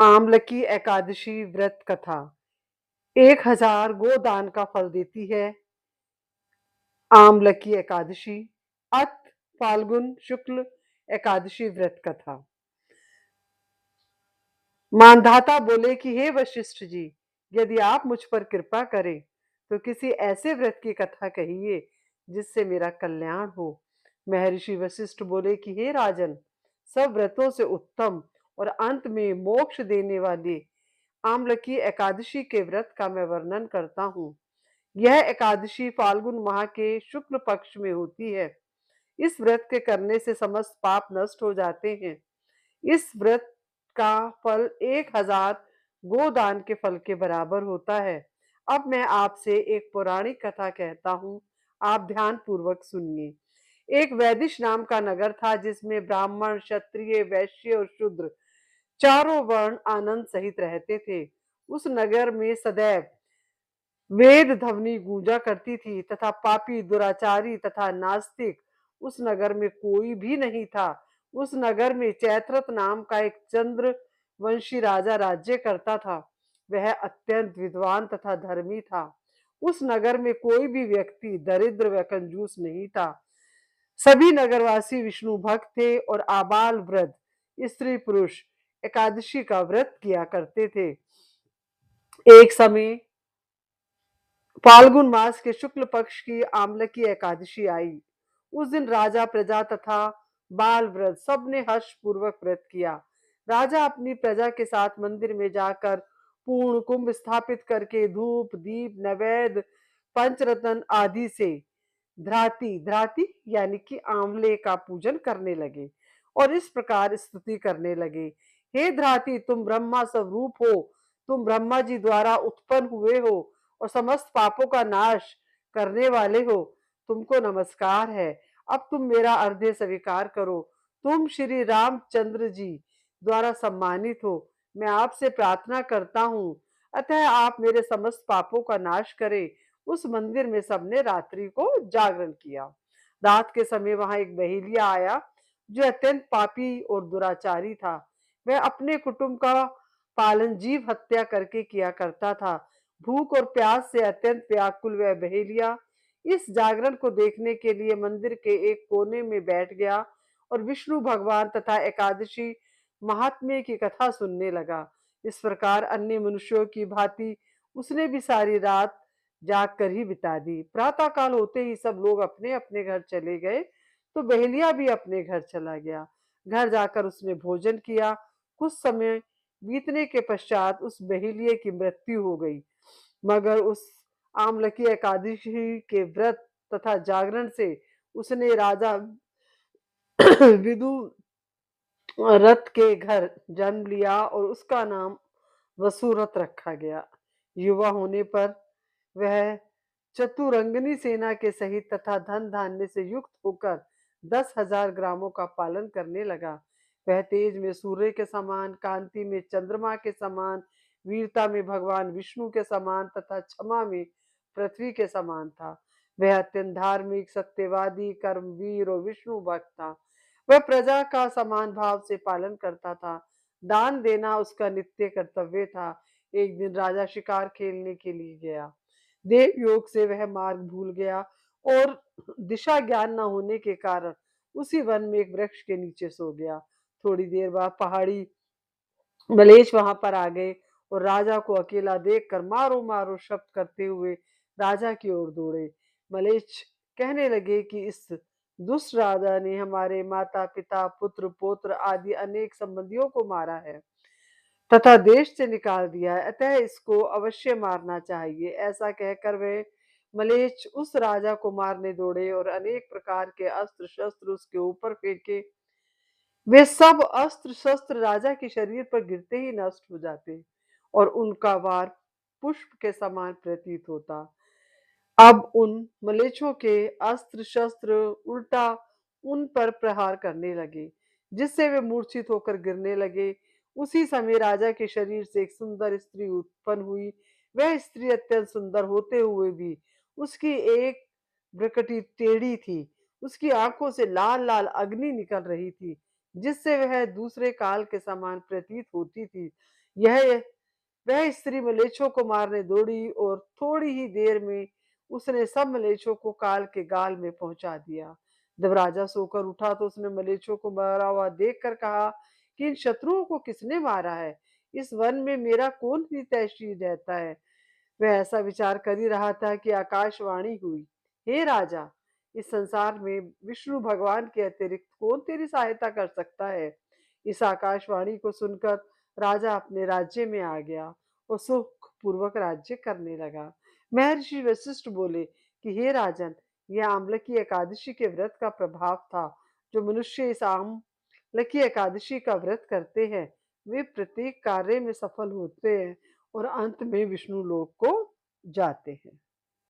आमलकी एकादशी व्रत कथा 1000 गोदान का फल देती है। आमलकी एकादशी अत फाल्गुन शुक्ल एकादशी व्रत कथा। मानधाता बोले कि हे वशिष्ठ जी, यदि आप मुझ पर कृपा करें तो किसी ऐसे व्रत की कथा कहिए जिससे मेरा कल्याण हो। महर्षि वशिष्ठ बोले कि हे राजन, सब व्रतों से उत्तम और अंत में मोक्ष देने वाले आमलकी एकादशी के व्रत का मैं वर्णन करता हूँ। यह एकादशी फाल्गुन माह के शुक्ल पक्ष में होती है। इस व्रत के करने से समस्त पाप नष्ट हो जाते हैं। इस व्रत का फल 1000 गोदान के फल के बराबर होता है। अब मैं आपसे एक पौराणिक कथा कहता हूँ, आप ध्यान पूर्वक सुनिए। एक वैदिश नाम का नगर था जिसमें ब्राह्मण, क्षत्रिय, वैश्य और शूद्र चारों वर्ण आनंद सहित रहते थे। उस नगर में सदैव वेद ध्वनि गूंजा करती थी तथा पापी, दुराचारी तथा नास्तिक उस नगर में कोई भी नहीं था। उस नगर में चैत्रथ नाम का एक चंद्र वंशी राजा राज्य करता था। वह अत्यंत विद्वान तथा धर्मी था। उस नगर में कोई भी व्यक्ति दरिद्र व कंजूस नहीं था। सभी नगरवासी विष्णु भक्त थे और आबाल वृद्ध, स्त्री पुरुष एकादशी का व्रत किया करते थे। एक समय फाल्गुन मास के शुक्ल पक्ष की आमलकी एकादशी आई। उस दिन राजा, प्रजा तथा बाल व्रत सबने हर्ष पूर्वक व्रत किया। राजा अपनी प्रजा के साथ मंदिर में जाकर पूर्ण कुंभ स्थापित करके धूप, दीप, नैवेद्य, पंचरत्न आदि से धराती धराती यानी कि आंवले का पूजन करने लगे और इस प्रकार स्तुति करने लगे। हे धराती, तुम ब्रह्मा स्वरूप हो, तुम ब्रह्मा जी द्वारा उत्पन्न हुए हो और समस्त पापों का नाश करने वाले हो। तुमको नमस्कार है। अब तुम मेरा अर्घ्य स्वीकार करो। तुम श्री रामचंद्र जी द्वारा सम्मानित हो। मैं आपसे प्रार्थना करता हूँ, अतः आप मेरे समस्त पापों का नाश करें। उस मंदिर में सबने रात्रि को जागरण किया। रात के समय वहां एक बहेलिया आया जो अत्यंत पापी और दुराचारी था। वह अपने कुटुंब का पालन जीव हत्या करके किया करता था। भूख और प्यास से अत्यंत व्याकुल वह बहेलिया इस जागरण को देखने के लिए मंदिर के एक कोने में बैठ गया और विष्णु भगवान तथा एकादशी महात्म्य की कथा सुनने लगा। इस प्रकार अन्य मनुष्यों की भांति उसने भी सारी रात जाग कर ही बिता दी। प्रातः काल होते ही सब लोग अपने अपने घर चले गए तो बहेलिया भी अपने घर चला गया। घर जाकर उसने भोजन किया। कुछ समय बीतने के पश्चात उस बहेलिये की मृत्यु हो गई, मगर उस आमलकी एकादशी के व्रत तथा जागरण से उसने राजा विदु रथ के घर जन्म लिया और उसका नाम वसुरथ रखा गया। युवा होने पर वह चतुरंगनी सेना के सहित तथा धन धान्य से युक्त होकर 10,000 ग्रामों का पालन करने लगा। वह तेज में सूर्य के समान, कांति में चंद्रमा के समान, वीरता में भगवान विष्णु के समान तथा क्षमा में पृथ्वी के समान था। वह अत्यंत धार्मिक, सत्यवादी, कर्मवीर और विष्णु भक्त था। वह प्रजा का समान भाव से पालन करता था। दान देना उसका नित्य कर्तव्य था। एक दिन राजा शिकार खेलने के लिए गया। देव योग से वह मार्ग भूल गया और दिशा ज्ञान न होने के कारण उसी वन में एक वृक्ष के नीचे सो गया। थोड़ी देर बाद पहाड़ी मलेच्छ वहां पर आ गए और राजा को अकेला देखकर मारो मारो शब्द करते हुए राजा की ओर दौड़े। मलेच्छ कहने लगे कि इस दुष्ट राजा ने हमारे माता पिता, पुत्र पौत्र आदि अनेक संबंधियों को मारा है तथा देश से निकाल दिया है, अतः इसको अवश्य मारना चाहिए। ऐसा कहकर वे मलेच्छ उस राजा को मारने दौड़े और अनेक प्रकार के अस्त्र शस्त्र उसके ऊपर फेंके। वे सब अस्त्र शस्त्र राजा के शरीर पर गिरते ही नष्ट हो जाते और उनका वार पुष्प के समान प्रतीत होता। अब उन मलेच्छों के अस्त्र शस्त्र उल्टा उन पर प्रहार करने लगे, जिससे वे मूर्छित होकर गिरने लगे। उसी समय राजा के शरीर से एक सुंदर स्त्री उत्पन्न हुई। वह स्त्री अत्यंत सुंदर होते हुए भी उसकी एक भ्रुकुटी टेढ़ी थी। उसकी आंखों से लाल लाल अग्नि निकल रही थी, जिससे वह दूसरे काल के समान प्रतीत होती थी। यह वह स्त्री मलेच्छों को मारने दौड़ी और थोड़ी ही देर में उसने सब मलेच्छों को काल के गाल में पहुंचा दिया। जब राजा सोकर उठा तो उसने मलेच्छों को मरा हुआ देखकर कहा कि इन शत्रुओं को किसने मारा है? इस वन में मेरा कौन हितैषी रहता है? वह ऐसा विचार कर ही रहा था कि आकाशवाणी हुई, हे राजा, इस संसार में विष्णु भगवान के अतिरिक्त कौन तेरी सहायता कर सकता है? इस आकाशवाणी को सुनकर राजा अपने राज्य में आ गया और सुख पूर्वक राज्य करने लगा। महर्षि वशिष्ठ बोले कि हे राजन, यह आम्लकी एकादशी के व्रत का प्रभाव था। जो मनुष्य इस आम्लकी एकादशी का व्रत करते हैं, वे प्रत्येक कार्य में सफल होते हैं और अंत में विष्णु लोक को जाते हैं।